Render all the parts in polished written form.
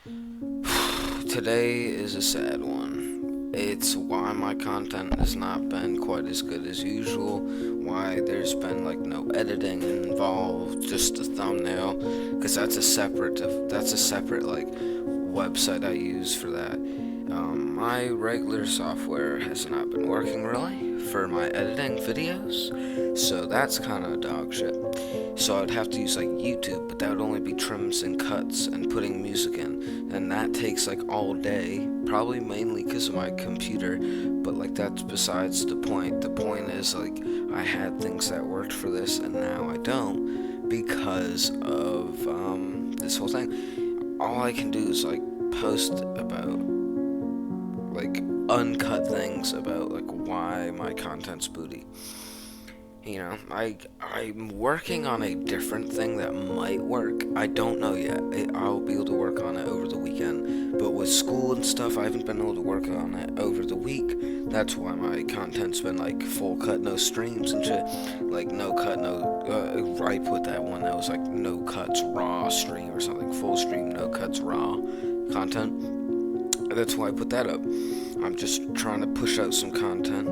Today is a sad one. It's why my content has not been quite as good as usual, why there's been no editing involved, just a thumbnail, because that's a separate website I use for that. My regular software has not been working really for my editing videos, so that's kind of dog shit. So I'd have to use YouTube, but that would only be trims and cuts and putting music in, and that takes all day, probably mainly because of my computer. But that's besides the point. The point is I had things that worked for this, and now I don't because of this whole thing. All I can do is post about uncut things about why my content's booty. I'm working on a different thing that might work. I don't know yet. I'll be able to work on it over the weekend. But with school and stuff, I haven't been able to work on it over the week. That's why my content's been full cut, no streams and shit. No cut, no. I put that one that was no cuts raw stream or something. Full stream, no cuts raw content. That's why I put that up. I'm just trying to push out some content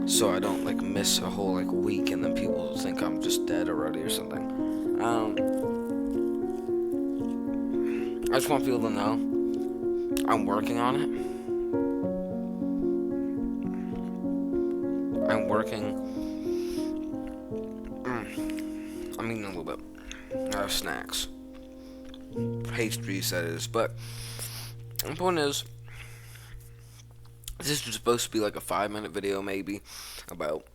so I don't miss a whole week and then people think I'm just dead already or something. I just want people to know I'm working on it. I'm working. I'm eating a little bit. I have snacks, pastries that is, but the point is, this is supposed to be a 5-minute video maybe about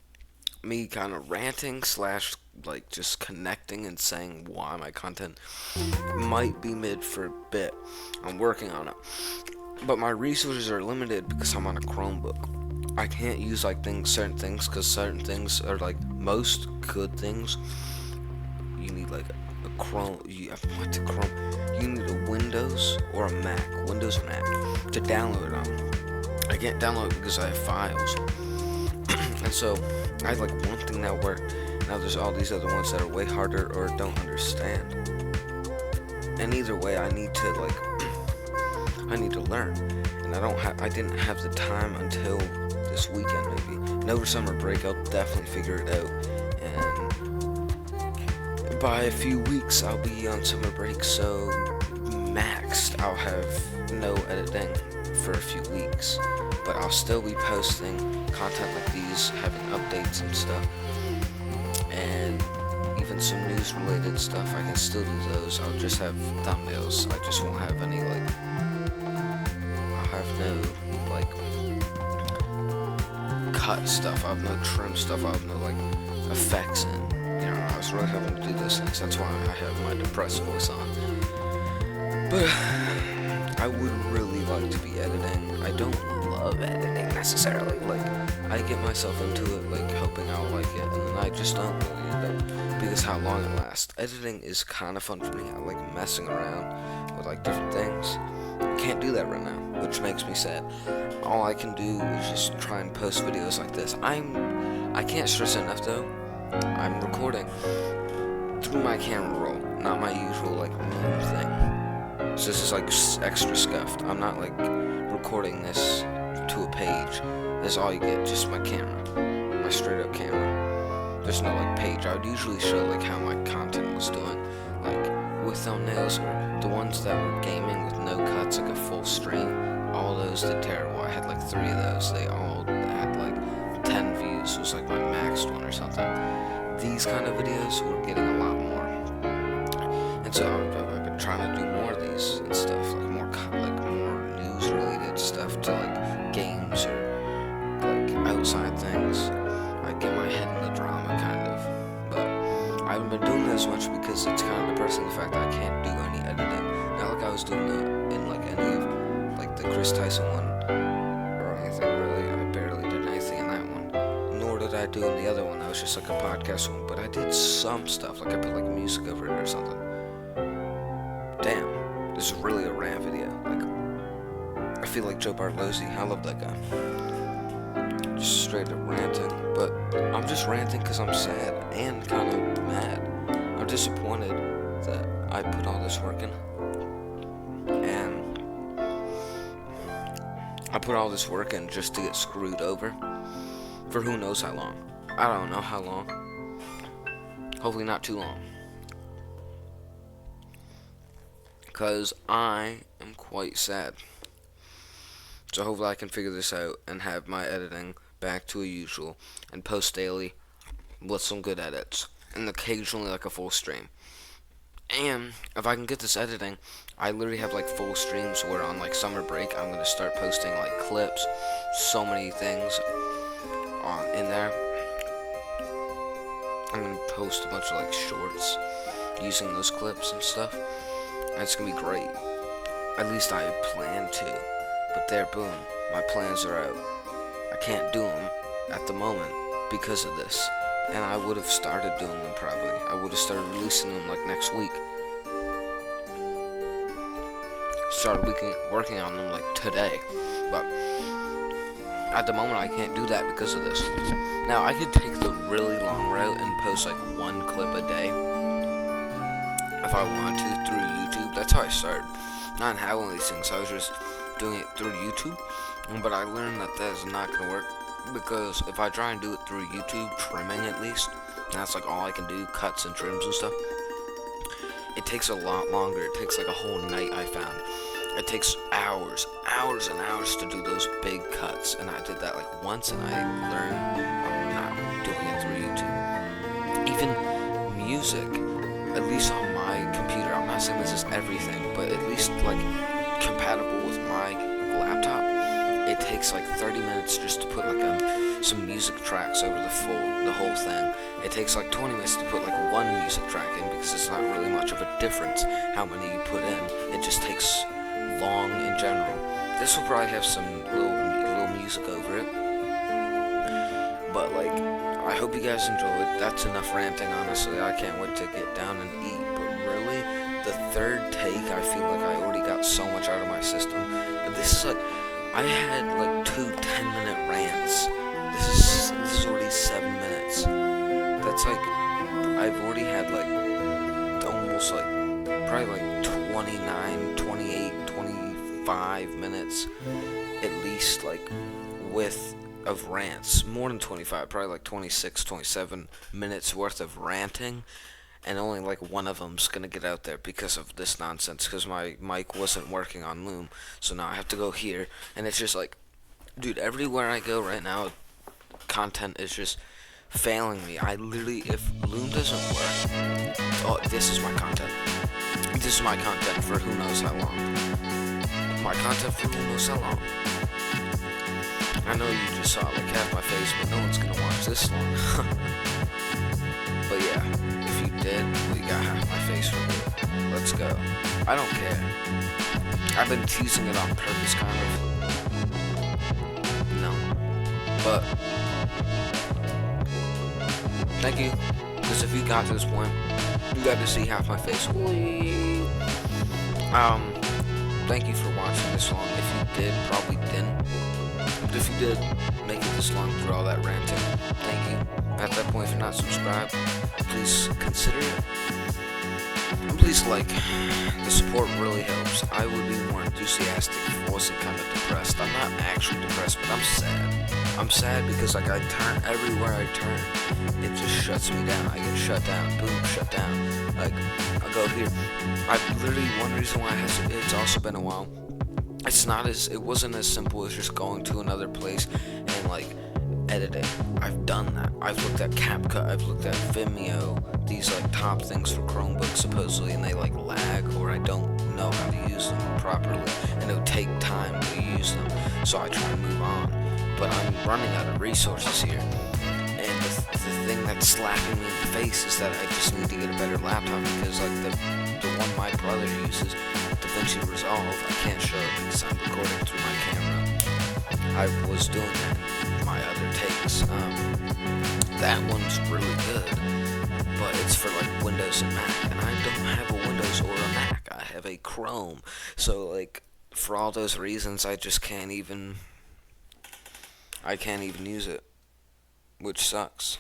me kind of ranting slash just connecting and saying why my content might be mid for a bit. I'm working on it, but my resources are limited because I'm on a Chromebook. I can't use certain things because certain things are most good things. You need a Chrome. You need a Windows or a Mac. Windows or Mac to download it on. I can't download it because I have files. And so I had one thing that worked. Now there's all these other ones that are way harder or don't understand. And either way, I need to learn. And I didn't have the time until this weekend maybe. And over summer break, I'll definitely figure it out. And by a few weeks, I'll be on summer break, so maxed, I'll have no editing for a few weeks, but I'll still be posting content like these, having updates and stuff, and even some news related stuff. I can still do those. I'll just have thumbnails. I just won't have any I'll have no cut stuff. I'll have no trim stuff. I'll have no effects in. I was really having to do those things. That's why I have my depressed voice on. But I would really like to be editing. I don't love editing necessarily. I get myself into it, hoping I'll like it, and then I just don't really end up because how long it lasts. Editing is kind of fun for me. I like messing around with different things. I can't do that right now, which makes me sad. All I can do is just try and post videos like this. I can't stress it enough though. I'm recording through my camera roll, not my usual meme thing. So this is extra scuffed. I'm not recording this to a page. This is all you get, just my camera, my straight up camera. There's no page. I would usually show how my content was doing, with thumbnails or the ones that were gaming with no cuts, a full stream. All those did terrible. I had 3 of those. They all had 10 views. Was my maxed one or something. These kind of videos were getting a lot more, and so I've been trying to do more of these and stuff, more news related stuff to games or outside things. I get my head in the drama kind of, but I haven't been doing it as much because it's kind of depressing the fact that I can't do any editing. Not I was doing it in any of the Chris Tyson one or anything really. I barely did anything in that one. Nor did I do in the other one. That was just a podcast one. But I did some stuff. I put music over it or something. Damn, this is really a rant video. I feel like Joe Bartolozzi. I love that guy. Just straight up ranting. But I'm just ranting because I'm sad and kind of mad. I'm disappointed that I put all this work in. And I put all this work in just to get screwed over for who knows how long. I don't know how long. Hopefully not too long. Because I am quite sad. So hopefully I can figure this out and have my editing back to a usual and post daily with some good edits and occasionally like a full stream. And if I can get this editing, I literally have like full streams where on like summer break I'm gonna start posting like clips, so many things in there. I'm gonna post a bunch of like shorts using those clips and stuff, and it's gonna be great. At least I plan to. But there, boom, my plans are out. I can't do them at the moment because of this. And I would have started doing them probably. I would have started releasing them like next week. Started working on them like today. But at the moment I can't do that because of this. Now I could take the really long route and post like one clip a day if I wanted to through YouTube. That's how I started. Not having one of these things. I was just doing it through YouTube, but I learned that is not going to work, because if I try and do it through YouTube, trimming at least, and that's like all I can do, cuts and trims and stuff, it takes a lot longer. It takes like a whole night, I found. It takes hours and hours to do those big cuts, and I did that like once, and I learned I'm not doing it through YouTube. Even music, at least on my computer, I'm not saying this is everything, but at least like compatible with my laptop, it takes like 30 minutes just to put like some music tracks over the whole thing. It takes like 20 minutes to put like one music track in, because it's not really much of a difference how many you put in. It just takes long in general. This will probably have some little music over it, but like, I hope you guys enjoyed. That's enough ranting, honestly. I can't wait to get down and eat. But really, the third take, I feel like I already got so much out of my system. And this is like, I had like 2 10-minute rants. This is already 7 minutes. That's like, I've already had like almost like probably like 29, 28, 25 minutes at least, like with of rants. More than 25, probably like 26, 27 minutes worth of ranting, and only like one of them's gonna get out there because of this nonsense, because my mic wasn't working on Loom. So now I have to go here, and it's just like, dude, everywhere I go right now, content is just failing me. I literally, if Loom doesn't work, oh, this is my content. This is my content for who knows how long. My content for who knows how long. I know you just saw like half my face, but no one's gonna watch this long. But yeah, if you did, well, you got half my face for me. Let's go. I don't care. I've been teasing it on purpose, kind of. No. But thank you, because if you got to this point, you got to see half my face. Thank you for watching this long. If you did, probably didn't. But if you did make it this long through all that ranting, thank you. At that point, if you're not subscribed, please consider it. And please like. The support really helps. I would be more enthusiastic if I wasn't kind of depressed. I'm not actually depressed, but I'm sad. I'm sad because like I turn, everywhere I turn, it just shuts me down. I get shut down. Boom, shut down. Like, I'll go here. One reason why it's also been a while. It wasn't as simple as just going to another place and like editing. I've done that. I've looked at CapCut, I've looked at Vimeo, these like top things for Chromebooks supposedly, and they like lag, or I don't know how to use them properly, and it'll take time to use them, so I try to move on. But I'm running out of resources here, and the thing that's slapping me in the face is that I just need to get a better laptop, because like the one my brother uses, DaVinci Resolve, I can't show it because I'm recording through my camera. I was doing that in my other takes. That one's really good, but it's for like Windows and Mac, and I don't have a Windows or a Mac. I have a Chrome, so like for all those reasons, I can't even use it, which sucks.